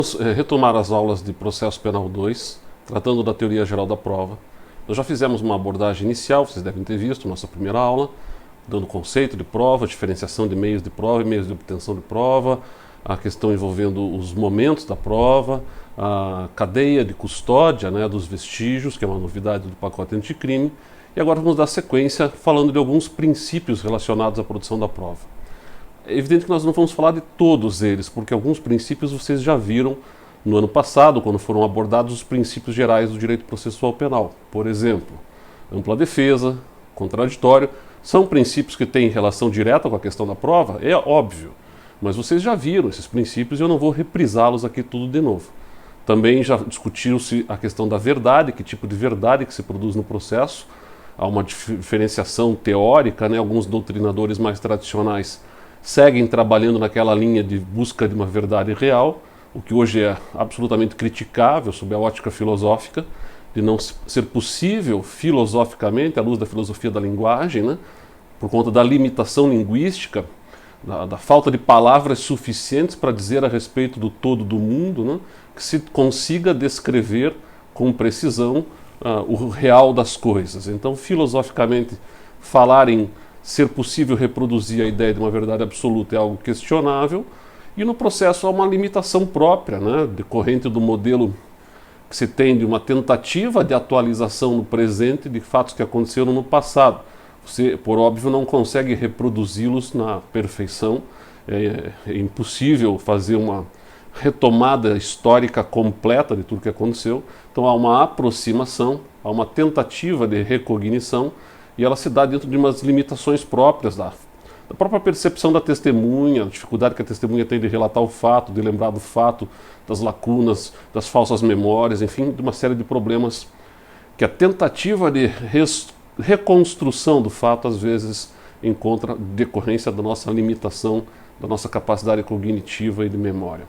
Vamos retomar as aulas de Processo Penal 2, tratando da teoria geral da prova. Nós já fizemos uma abordagem inicial, vocês devem ter visto, nossa primeira aula, dando conceito de prova, diferenciação de meios de prova e meios de obtenção de prova, a questão envolvendo os momentos da prova, a cadeia de custódia, né, dos vestígios, que é uma novidade do pacote anticrime, e agora vamos dar sequência falando de alguns princípios relacionados à produção da prova. É evidente que nós não vamos falar de todos eles, porque alguns princípios vocês já viram no ano passado, quando foram abordados os princípios gerais do direito processual penal. Por exemplo, ampla defesa, contraditório, são princípios que têm relação direta com a questão da prova, é óbvio, mas vocês já viram esses princípios e eu não vou reprisá-los aqui tudo de novo. Também já discutiu-se a questão da verdade, que tipo de verdade que se produz no processo. Há uma diferenciação teórica, né? Alguns doutrinadores mais tradicionais seguem trabalhando naquela linha de busca de uma verdade real, o que hoje é absolutamente criticável sob a ótica filosófica, de não ser possível filosoficamente, à luz da filosofia da linguagem, né? Por conta da limitação linguística, da falta de palavras suficientes para dizer a respeito do todo do mundo, né? Que se consiga descrever com precisão o real das coisas. Então, filosoficamente, falar em ser possível reproduzir a ideia de uma verdade absoluta é algo questionável, e no processo há uma limitação própria, né, decorrente do modelo que se tem de uma tentativa de atualização no presente de fatos que aconteceram no passado. Você, por óbvio, não consegue reproduzi-los na perfeição, é impossível fazer uma retomada histórica completa de tudo que aconteceu, então há uma aproximação, há uma tentativa de recognição, e ela se dá dentro de umas limitações próprias da própria percepção da testemunha, a dificuldade que a testemunha tem de relatar o fato, de lembrar do fato, das lacunas, das falsas memórias, enfim, de uma série de problemas que a tentativa de reconstrução do fato às vezes encontra decorrência da nossa limitação, da nossa capacidade cognitiva e de memória.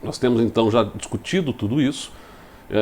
Nós temos então já discutido tudo isso,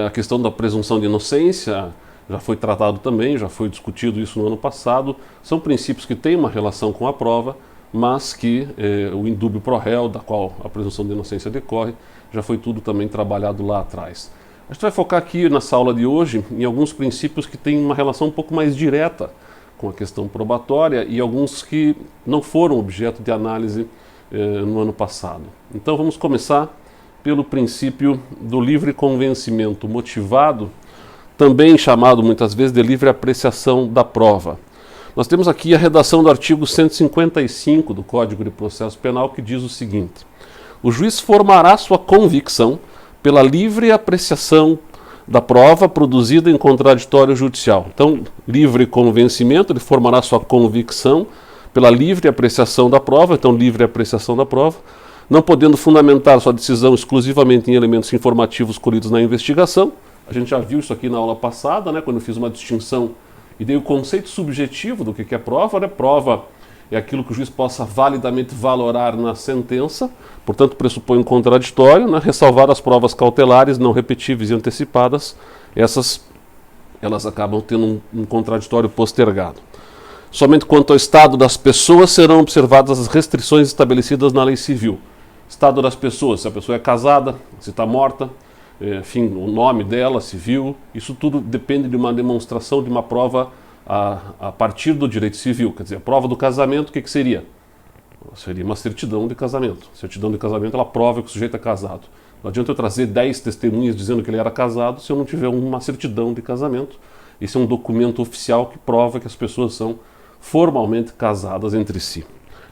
a questão da presunção de inocência já foi tratado também, já foi discutido isso no ano passado. São princípios que têm uma relação com a prova, mas que o indúbio pro réu, da qual a presunção de inocência decorre, já foi tudo também trabalhado lá atrás. A gente vai focar aqui nessa aula de hoje em alguns princípios que têm uma relação um pouco mais direta com a questão probatória e alguns que não foram objeto de análise no ano passado. Então vamos começar pelo princípio do livre convencimento motivado, também chamado muitas vezes de livre apreciação da prova. Nós temos aqui a redação do artigo 155 do Código de Processo Penal, que diz o seguinte: o juiz formará sua convicção pela livre apreciação da prova produzida em contraditório judicial. Então, livre convencimento, ele formará sua convicção pela livre apreciação da prova, então livre apreciação da prova, não podendo fundamentar sua decisão exclusivamente em elementos informativos colhidos na investigação. A gente já viu isso aqui na aula passada, né, quando eu fiz uma distinção e dei o conceito subjetivo do que é prova, né? Prova é aquilo que o juiz possa validamente valorar na sentença, portanto pressupõe um contraditório, né? Ressalvar as provas cautelares, não repetíveis e antecipadas, elas acabam tendo um contraditório postergado. Somente quanto ao estado das pessoas serão observadas as restrições estabelecidas na lei civil. Estado das pessoas, se a pessoa é casada, se está morta, enfim, o nome dela, civil, isso tudo depende de uma demonstração de uma prova a partir do direito civil. Quer dizer, a prova do casamento, o que seria? Seria uma certidão de casamento. Certidão de casamento, ela prova que o sujeito é casado. Não adianta eu trazer 10 testemunhas dizendo que ele era casado se eu não tiver uma certidão de casamento. Esse é um documento oficial que prova que as pessoas são formalmente casadas entre si.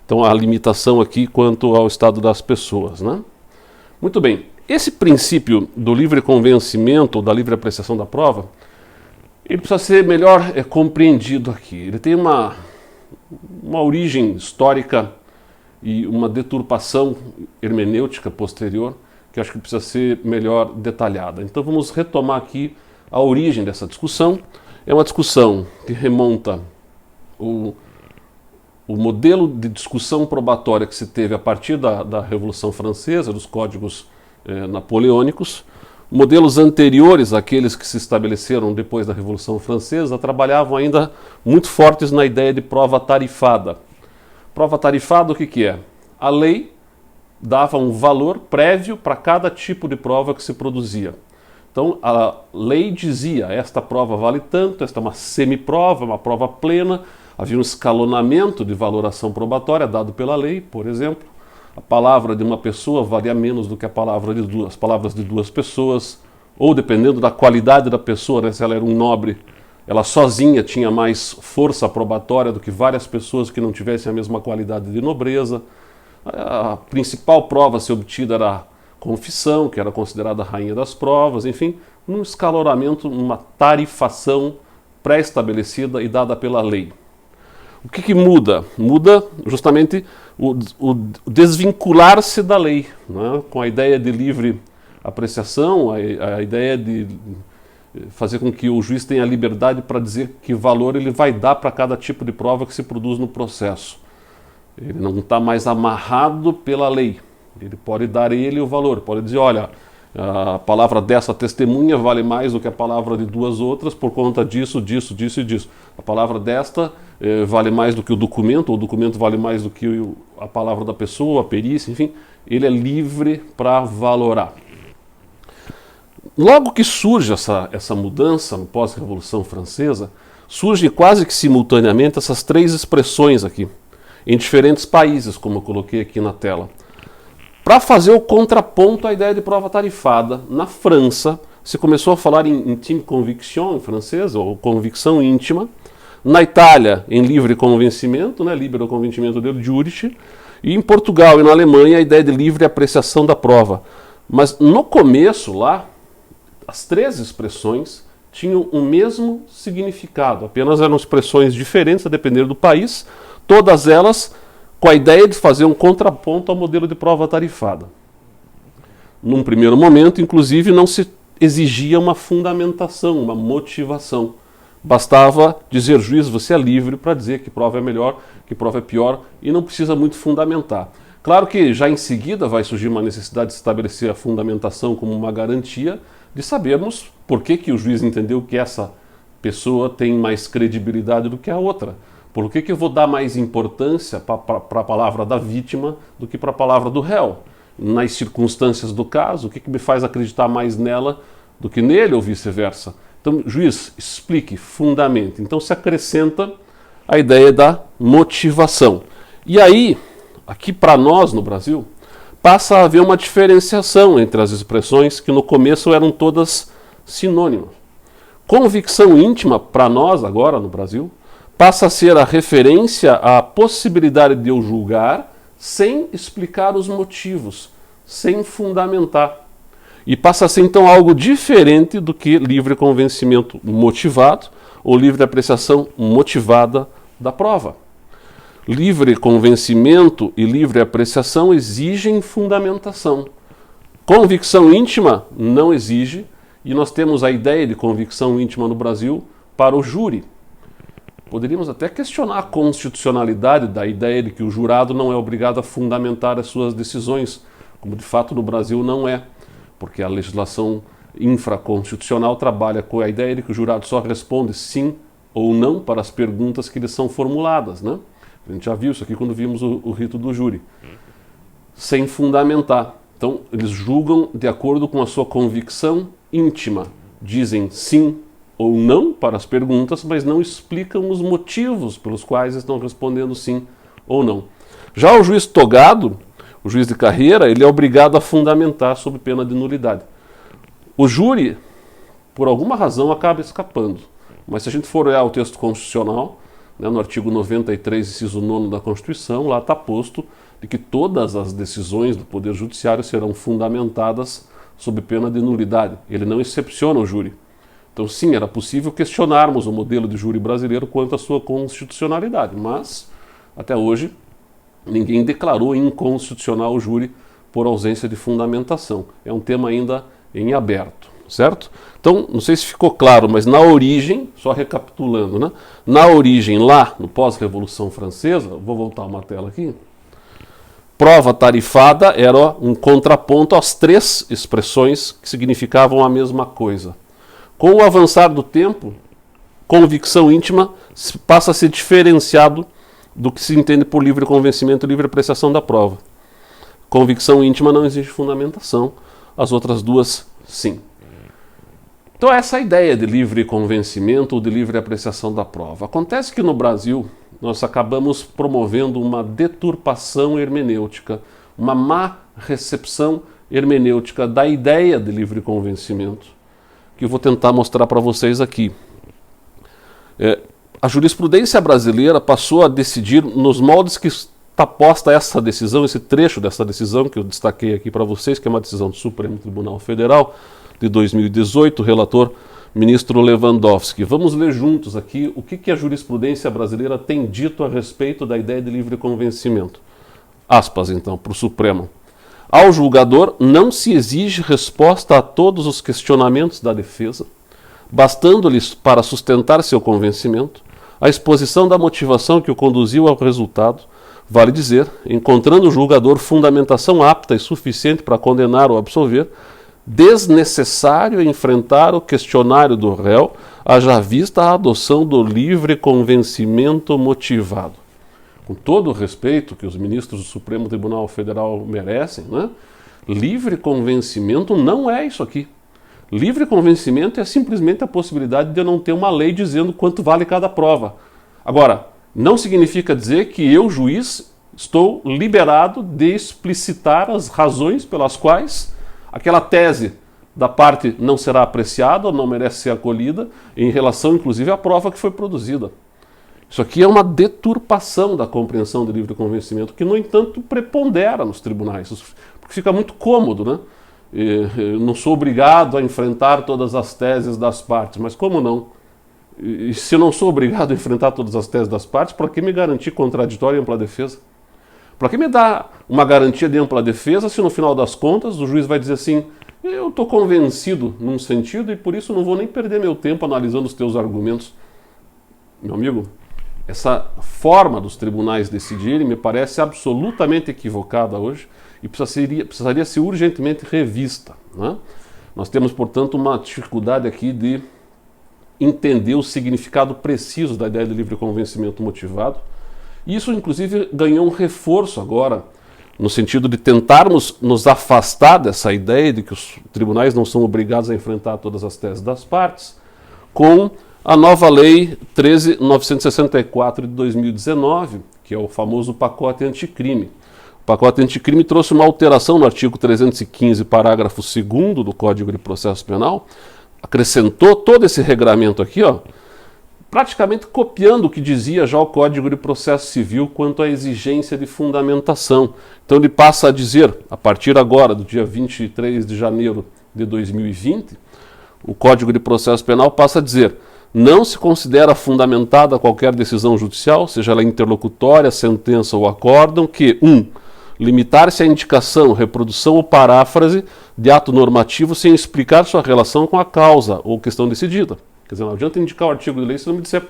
Então, a limitação aqui quanto ao estado das pessoas, né? Muito bem. Esse princípio do livre convencimento, ou da livre apreciação da prova, ele precisa ser melhor compreendido aqui. Ele tem uma origem histórica e uma deturpação hermenêutica posterior, que acho que precisa ser melhor detalhada. Então vamos retomar aqui a origem dessa discussão. É uma discussão que remonta o modelo de discussão probatória que se teve a partir da Revolução Francesa, dos códigos napoleônicos. Modelos anteriores àqueles que se estabeleceram depois da Revolução Francesa trabalhavam ainda muito fortes na ideia de prova tarifada. Prova tarifada, o que é? A lei dava um valor prévio para cada tipo de prova que se produzia. Então a lei dizia, esta prova vale tanto, esta é uma semiprova, uma prova plena, havia um escalonamento de valoração probatória dado pela lei, por exemplo. A palavra de uma pessoa valia menos do que a palavra de duas, as palavras de duas pessoas, ou dependendo da qualidade da pessoa, né, se ela era um nobre, ela sozinha tinha mais força probatória do que várias pessoas que não tivessem a mesma qualidade de nobreza. A principal prova a ser obtida era a confissão, que era considerada a rainha das provas, enfim, um escalonamento, uma tarifação pré-estabelecida e dada pela lei. O que muda? Muda justamente o desvincular-se da lei, né? Com a ideia de livre apreciação, a ideia de fazer com que o juiz tenha liberdade para dizer que valor ele vai dar para cada tipo de prova que se produz no processo. Ele não está mais amarrado pela lei. Ele pode dar o valor, pode dizer, olha, a palavra dessa testemunha vale mais do que a palavra de duas outras por conta disso, disso, disso e disso. A palavra desta vale mais do que o documento vale mais do que a palavra da pessoa, a perícia, enfim. Ele é livre para valorar. Logo que surge essa mudança, no pós-Revolução Francesa, surgem quase que simultaneamente essas três expressões aqui, em diferentes países, como eu coloquei aqui na tela. Para fazer o contraponto à ideia de prova tarifada, na França se começou a falar em intime conviction, em francês, ou convicção íntima. Na Itália, em livre convencimento, né, libero convencimento del giudice. E em Portugal e na Alemanha, a ideia de livre apreciação da prova. Mas no começo lá, as três expressões tinham o mesmo significado, apenas eram expressões diferentes a depender do país, todas elas com a ideia de fazer um contraponto ao modelo de prova tarifada. Num primeiro momento, inclusive, não se exigia uma fundamentação, uma motivação. Bastava dizer, juiz, você é livre para dizer que prova é melhor, que prova é pior, e não precisa muito fundamentar. Claro que já em seguida vai surgir uma necessidade de estabelecer a fundamentação como uma garantia de sabermos por que o juiz entendeu que essa pessoa tem mais credibilidade do que a outra. Por que eu vou dar mais importância para a palavra da vítima do que para a palavra do réu? Nas circunstâncias do caso, o que me faz acreditar mais nela do que nele ou vice-versa? Então, juiz, explique, fundamente. Então se acrescenta a ideia da motivação. E aí, aqui para nós no Brasil, passa a haver uma diferenciação entre as expressões que no começo eram todas sinônimas. Convicção íntima, para nós agora no Brasil, passa a ser a referência à possibilidade de eu julgar sem explicar os motivos, sem fundamentar. E passa a ser então algo diferente do que livre convencimento motivado ou livre apreciação motivada da prova. Livre convencimento e livre apreciação exigem fundamentação. Convicção íntima não exige, e nós temos a ideia de convicção íntima no Brasil para o júri. Poderíamos até questionar a constitucionalidade da ideia de que o jurado não é obrigado a fundamentar as suas decisões, como de fato no Brasil não é, porque a legislação infraconstitucional trabalha com a ideia de que o jurado só responde sim ou não para as perguntas que lhe são formuladas, né? A gente já viu isso aqui quando vimos o rito do júri. Sem fundamentar. Então, eles julgam de acordo com a sua convicção íntima. Dizem sim ou não para as perguntas, mas não explicam os motivos pelos quais estão respondendo sim ou não. Já o juiz togado, o juiz de carreira, ele é obrigado a fundamentar sob pena de nulidade. O júri, por alguma razão, acaba escapando. Mas se a gente for olhar o texto constitucional, né, no artigo 93, inciso 9 da Constituição, lá está posto de que todas as decisões do Poder Judiciário serão fundamentadas sob pena de nulidade. Ele não excepciona o júri. Então, sim, era possível questionarmos o modelo de júri brasileiro quanto à sua constitucionalidade, mas, até hoje, ninguém declarou inconstitucional o júri por ausência de fundamentação. É um tema ainda em aberto, certo? Então, não sei se ficou claro, mas na origem, só recapitulando, né? Na origem, lá no pós-Revolução Francesa, vou voltar uma tela aqui, prova tarifada era um contraponto às três expressões que significavam a mesma coisa. Com o avançar do tempo, convicção íntima passa a ser diferenciado do que se entende por livre convencimento e livre apreciação da prova. Convicção íntima não exige fundamentação, as outras duas, sim. Então essa é a ideia de livre convencimento ou de livre apreciação da prova. Acontece que no Brasil nós acabamos promovendo uma deturpação hermenêutica, uma má recepção hermenêutica da ideia de livre convencimento, que eu vou tentar mostrar para vocês aqui. A jurisprudência brasileira passou a decidir nos moldes que está posta essa decisão, esse trecho dessa decisão que eu destaquei aqui para vocês, que é uma decisão do Supremo Tribunal Federal de 2018, relator ministro Lewandowski. Vamos ler juntos aqui o que a jurisprudência brasileira tem dito a respeito da ideia de livre convencimento. Aspas, então, para o Supremo. Ao julgador não se exige resposta a todos os questionamentos da defesa, bastando-lhes para sustentar seu convencimento a exposição da motivação que o conduziu ao resultado, vale dizer, encontrando o julgador fundamentação apta e suficiente para condenar ou absolver, desnecessário enfrentar o questionário do réu, haja vista a adoção do livre convencimento motivado. Com todo o respeito que os ministros do Supremo Tribunal Federal merecem, né? Livre convencimento não é isso aqui. Livre convencimento é simplesmente a possibilidade de eu não ter uma lei dizendo quanto vale cada prova. Agora, não significa dizer que eu, juiz, estou liberado de explicitar as razões pelas quais aquela tese da parte não será apreciada ou não merece ser acolhida, em relação, inclusive, à prova que foi produzida. Isso aqui é uma deturpação da compreensão do livre convencimento, que, no entanto, prepondera nos tribunais, porque fica muito cômodo, né? Eu não sou obrigado a enfrentar todas as teses das partes, mas como não? E se eu não sou obrigado a enfrentar todas as teses das partes, para que me garantir contraditório e ampla defesa? Para que me dar uma garantia de ampla defesa se no final das contas o juiz vai dizer assim, eu estou convencido num sentido e por isso não vou nem perder meu tempo analisando os teus argumentos? Meu amigo, essa forma dos tribunais decidirem me parece absolutamente equivocada hoje e precisaria ser urgentemente revista, né? Nós temos, portanto, uma dificuldade aqui de entender o significado preciso da ideia de livre convencimento motivado. Isso, inclusive, ganhou um reforço agora, no sentido de tentarmos nos afastar dessa ideia de que os tribunais não são obrigados a enfrentar todas as teses das partes, com a nova Lei 13.964 de 2019, que é o famoso pacote anticrime. O pacote anticrime trouxe uma alteração no artigo 315, parágrafo 2º do Código de Processo Penal, acrescentou todo esse regramento aqui, ó, praticamente copiando o que dizia já o Código de Processo Civil quanto à exigência de fundamentação. Então ele passa a dizer, a partir agora, do dia 23 de janeiro de 2020, o Código de Processo Penal passa a dizer: não se considera fundamentada qualquer decisão judicial, seja ela interlocutória, sentença ou acórdão, que 1. Limitar-se à indicação, reprodução ou paráfrase de ato normativo sem explicar sua relação com a causa ou questão decidida. Quer dizer, não adianta indicar o artigo de lei se não me disser,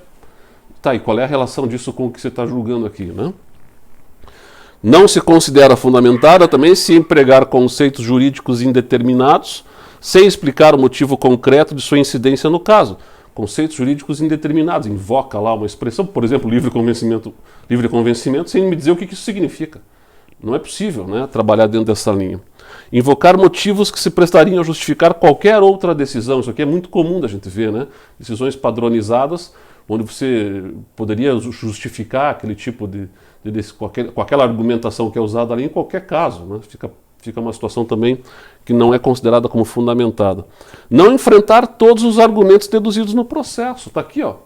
tá, e qual é a relação disso com o que você está julgando aqui, né? Não se considera fundamentada também se empregar conceitos jurídicos indeterminados sem explicar o motivo concreto de sua incidência no caso. Conceitos jurídicos indeterminados, invoca lá uma expressão, por exemplo, livre convencimento, sem me dizer o que isso significa. Não é possível, né, trabalhar dentro dessa linha. Invocar motivos que se prestariam a justificar qualquer outra decisão. Isso aqui é muito comum da gente ver, né? Decisões padronizadas, onde você poderia justificar aquele tipo com aquela argumentação que é usada ali em qualquer caso, né? Fica uma situação também que não é considerada como fundamentada. Não enfrentar todos os argumentos deduzidos no processo. Está aqui, ó.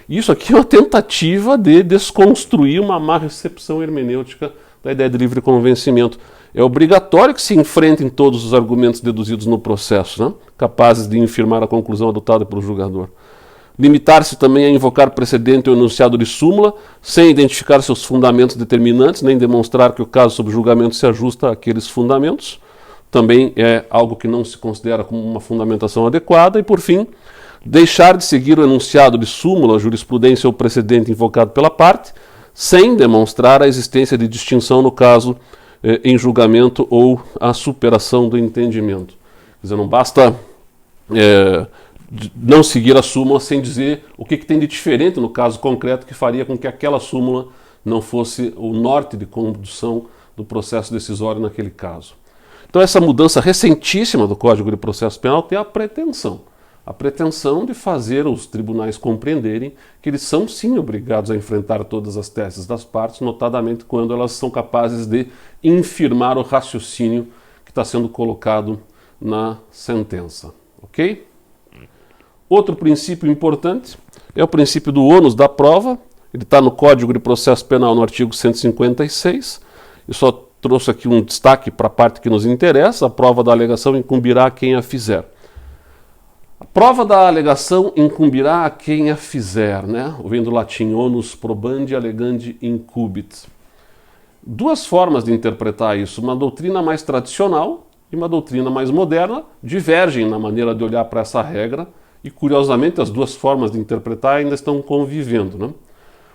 Isso aqui é uma tentativa de desconstruir uma má recepção hermenêutica da ideia de livre convencimento. É obrigatório que se enfrentem todos os argumentos deduzidos no processo, né? Capazes de infirmar a conclusão adotada pelo julgador. Limitar-se também a invocar precedente ou enunciado de súmula, sem identificar seus fundamentos determinantes, nem demonstrar que o caso sob julgamento se ajusta àqueles fundamentos. Também é algo que não se considera como uma fundamentação adequada. E, por fim, deixar de seguir o enunciado de súmula, jurisprudência ou precedente invocado pela parte, sem demonstrar a existência de distinção no caso em julgamento ou a superação do entendimento. Quer dizer, não basta não seguir a súmula sem dizer o que tem de diferente no caso concreto que faria com que aquela súmula não fosse o norte de condução do processo decisório naquele caso. Então essa mudança recentíssima do Código de Processo Penal tem a pretensão de fazer os tribunais compreenderem que eles são sim obrigados a enfrentar todas as teses das partes, notadamente quando elas são capazes de infirmar o raciocínio que está sendo colocado na sentença, ok? Outro princípio importante é o princípio do ônus da prova. Ele está no Código de Processo Penal, no artigo 156. Eu só trouxe aqui um destaque para a parte que nos interessa. A prova da alegação incumbirá a quem a fizer. A prova da alegação incumbirá a quem a fizer, né? Vem do latim onus probandi allegandi incubit. Duas formas de interpretar isso. Uma doutrina mais tradicional e uma doutrina mais moderna divergem na maneira de olhar para essa regra. E, curiosamente, as duas formas de interpretar ainda estão convivendo, né?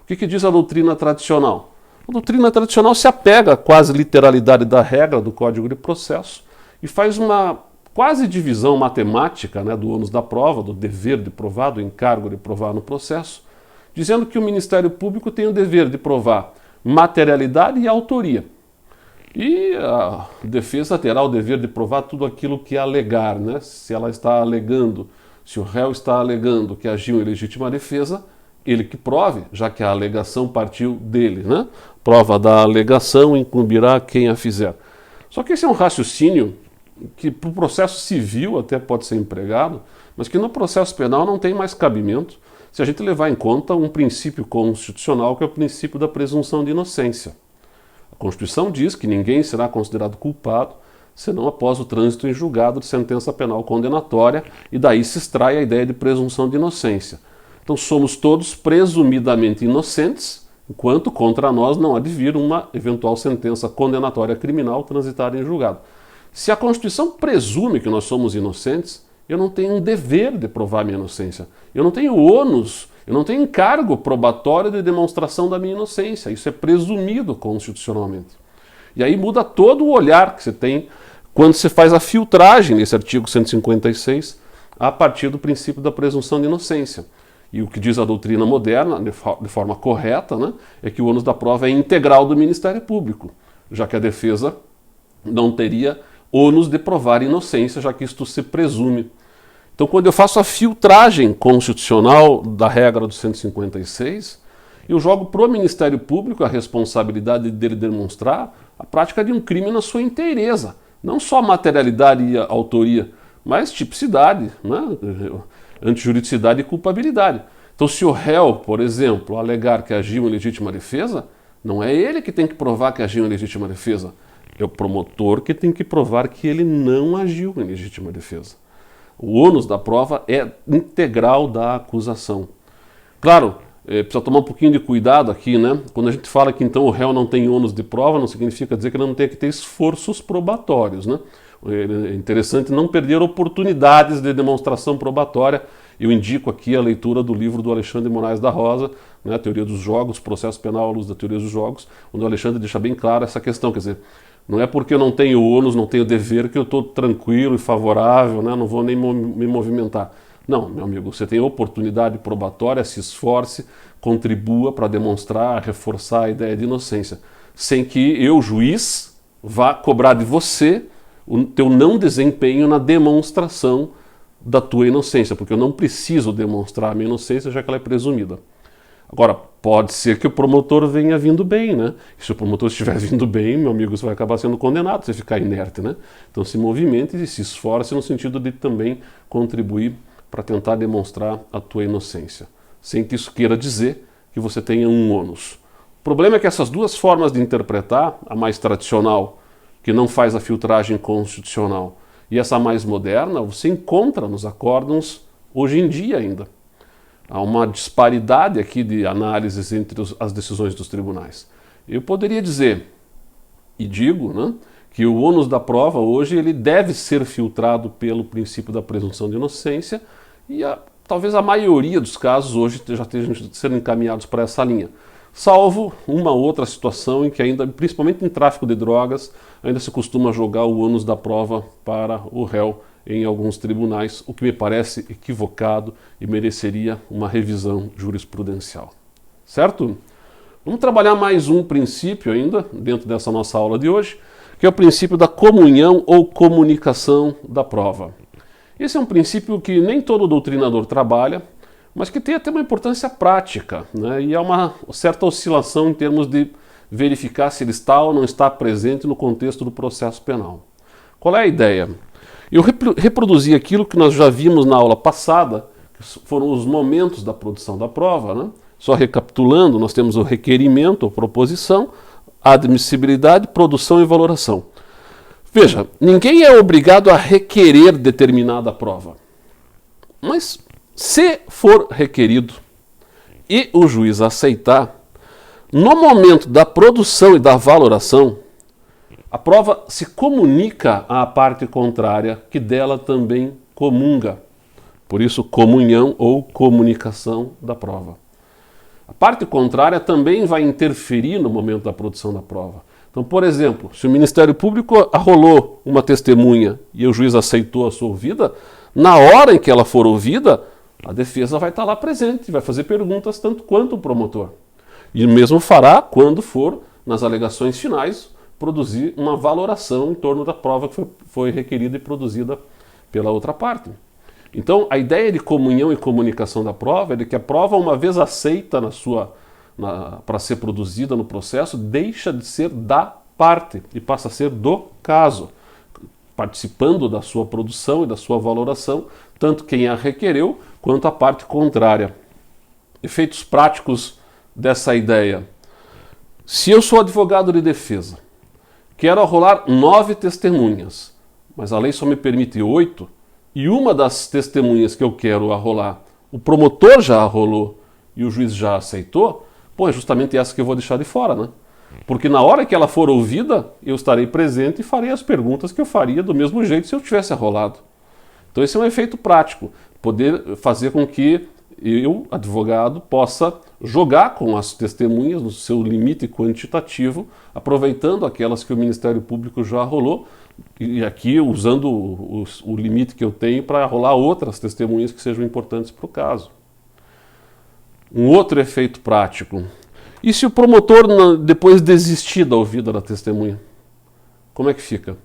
O que diz a doutrina tradicional? A doutrina tradicional se apega à quase literalidade da regra do Código de Processo e faz uma quase divisão matemática, né, do ônus da prova, do dever de provar, do encargo de provar no processo, dizendo que o Ministério Público tem o dever de provar materialidade e autoria. E a defesa terá o dever de provar tudo aquilo que alegar, né? Se ela está alegando, se o réu está alegando que agiu em legítima defesa, ele que prove, já que a alegação partiu dele, né? Prova da alegação incumbirá quem a fizer. Só que esse é um raciocínio que para o processo civil até pode ser empregado, mas que no processo penal não tem mais cabimento se a gente levar em conta um princípio constitucional que é o princípio da presunção de inocência. A Constituição diz que ninguém será considerado culpado senão após o trânsito em julgado de sentença penal condenatória, e daí se extrai a ideia de presunção de inocência. Então somos todos presumidamente inocentes, enquanto contra nós não advir uma eventual sentença condenatória criminal transitada em julgado. Se a Constituição presume que nós somos inocentes, eu não tenho um dever de provar minha inocência. Eu não tenho ônus, eu não tenho encargo probatório de demonstração da minha inocência. Isso é presumido constitucionalmente. E aí muda todo o olhar que você tem quando você faz a filtragem nesse artigo 156 a partir do princípio da presunção de inocência. E o que diz a doutrina moderna, de forma correta, né, é que o ônus da prova é integral do Ministério Público, já que a defesa não teria ônus de provar inocência, já que isto se presume. Então, quando eu faço a filtragem constitucional da regra do 156, eu jogo para o Ministério Público a responsabilidade dele demonstrar a prática de um crime na sua inteireza. Não só materialidade e autoria, mas tipicidade, né? Antijuridicidade e culpabilidade. Então, se o réu, por exemplo, alegar que agiu em legítima defesa, não é ele que tem que provar que agiu em legítima defesa. É o promotor que tem que provar que ele não agiu em legítima defesa. O ônus da prova é integral da acusação. Claro, precisa tomar um pouquinho de cuidado aqui, né? Quando a gente fala que então o réu não tem ônus de prova, não significa dizer que ele não tem que ter esforços probatórios, né? É interessante não perder oportunidades de demonstração probatória. Eu indico aqui a leitura do livro do Alexandre de Moraes da Rosa, né, Teoria dos Jogos, Processo Penal à Luz da Teoria dos Jogos, onde o Alexandre deixa bem clara essa questão, quer dizer, não é porque eu não tenho ônus, não tenho dever que eu estou tranquilo e favorável, né, não vou nem me movimentar. Não, meu amigo, você tem oportunidade probatória, se esforce, contribua para demonstrar, reforçar a ideia de inocência, sem que eu, juiz, vá cobrar de você o teu não desempenho na demonstração da tua inocência, porque eu não preciso demonstrar a minha inocência, já que ela é presumida. Agora, pode ser que o promotor venha vindo bem, né? E se o promotor estiver vindo bem, meu amigo, você vai acabar sendo condenado se ficar inerte, né? Então se movimente e se esforce no sentido de também contribuir para tentar demonstrar a tua inocência, sem que isso queira dizer que você tenha um ônus. O problema é que essas duas formas de interpretar, a mais tradicional, que não faz a filtragem constitucional, e essa mais moderna, você encontra nos acórdãos hoje em dia ainda. Há uma disparidade aqui de análises entre as decisões dos tribunais. Eu poderia dizer, e digo, né, que o ônus da prova hoje ele deve ser filtrado pelo princípio da presunção de inocência, e talvez a maioria dos casos hoje já estejam sendo encaminhados para essa linha. Salvo uma outra situação em que ainda, principalmente em tráfico de drogas, ainda se costuma jogar o ônus da prova para o réu em alguns tribunais, o que me parece equivocado e mereceria uma revisão jurisprudencial. Certo? Vamos trabalhar mais um princípio ainda, dentro dessa nossa aula de hoje, que é o princípio da comunhão ou comunicação da prova. Esse é um princípio que nem todo doutrinador trabalha, mas que tem até uma importância prática, né? E há uma certa oscilação em termos de verificar se ele está ou não está presente no contexto do processo penal. Qual é a ideia? Eu reproduzi aquilo que nós já vimos na aula passada, que foram os momentos da produção da prova, né? Só recapitulando, nós temos o requerimento ou proposição, admissibilidade, produção e valoração. Veja, ninguém é obrigado a requerer determinada prova, mas se for requerido e o juiz aceitar, no momento da produção e da valoração, a prova se comunica à parte contrária, que dela também comunga. Por isso, comunhão ou comunicação da prova. A parte contrária também vai interferir no momento da produção da prova. Então, por exemplo, se o Ministério Público arrolou uma testemunha e o juiz aceitou a sua ouvida, na hora em que ela for ouvida, a defesa vai estar lá presente, vai fazer perguntas tanto quanto o promotor. E mesmo fará quando for, nas alegações finais, produzir uma valoração em torno da prova que foi requerida e produzida pela outra parte. Então, a ideia de comunhão e comunicação da prova é de que a prova, uma vez aceita para ser produzida no processo, deixa de ser da parte e passa a ser do caso, participando da sua produção e da sua valoração, tanto quem a requereu quanto a parte contrária. Efeitos práticos dessa ideia. Se eu sou advogado de defesa, quero arrolar 9 testemunhas, mas a lei só me permite 8, e uma das testemunhas que eu quero arrolar, o promotor já arrolou e o juiz já aceitou, pô, é justamente essa que eu vou deixar de fora, né? Porque na hora que ela for ouvida, eu estarei presente e farei as perguntas que eu faria do mesmo jeito se eu tivesse arrolado. Então esse é um efeito prático, poder fazer com que eu, advogado, possa jogar com as testemunhas no seu limite quantitativo, aproveitando aquelas que o Ministério Público já arrolou, e aqui usando o limite que eu tenho para arrolar outras testemunhas que sejam importantes para o caso. Um outro efeito prático. E se o promotor depois desistir da ouvida da testemunha? Como é que fica?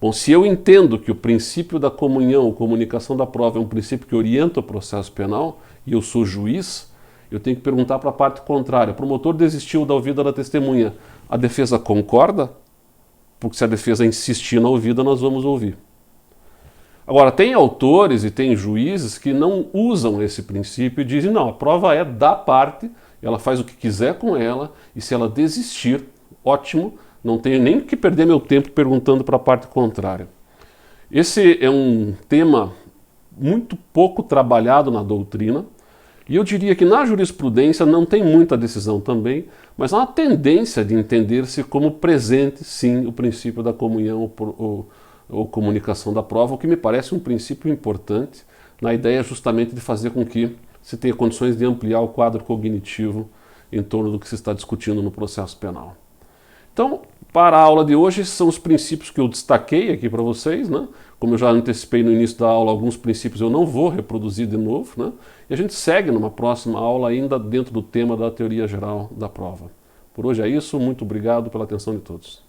Bom, se eu entendo que o princípio da comunhão ou comunicação da prova é um princípio que orienta o processo penal, e eu sou juiz, eu tenho que perguntar para a parte contrária. O promotor desistiu da ouvida da testemunha. A defesa concorda? Porque se a defesa insistir na ouvida, nós vamos ouvir. Agora, tem autores e tem juízes que não usam esse princípio e dizem, não, a prova é da parte, ela faz o que quiser com ela, e se ela desistir, ótimo, não tenho nem que perder meu tempo perguntando para a parte contrária. Esse é um tema muito pouco trabalhado na doutrina, e eu diria que na jurisprudência não tem muita decisão também, mas há uma tendência de entender-se como presente, sim, o princípio da comunhão ou comunicação da prova, o que me parece um princípio importante na ideia justamente de fazer com que se tenha condições de ampliar o quadro cognitivo em torno do que se está discutindo no processo penal. Então, para a aula de hoje, esses são os princípios que eu destaquei aqui para vocês, né? Como eu já antecipei no início da aula, alguns princípios eu não vou reproduzir de novo, né? E a gente segue numa próxima aula ainda dentro do tema da teoria geral da prova. Por hoje é isso, muito obrigado pela atenção de todos.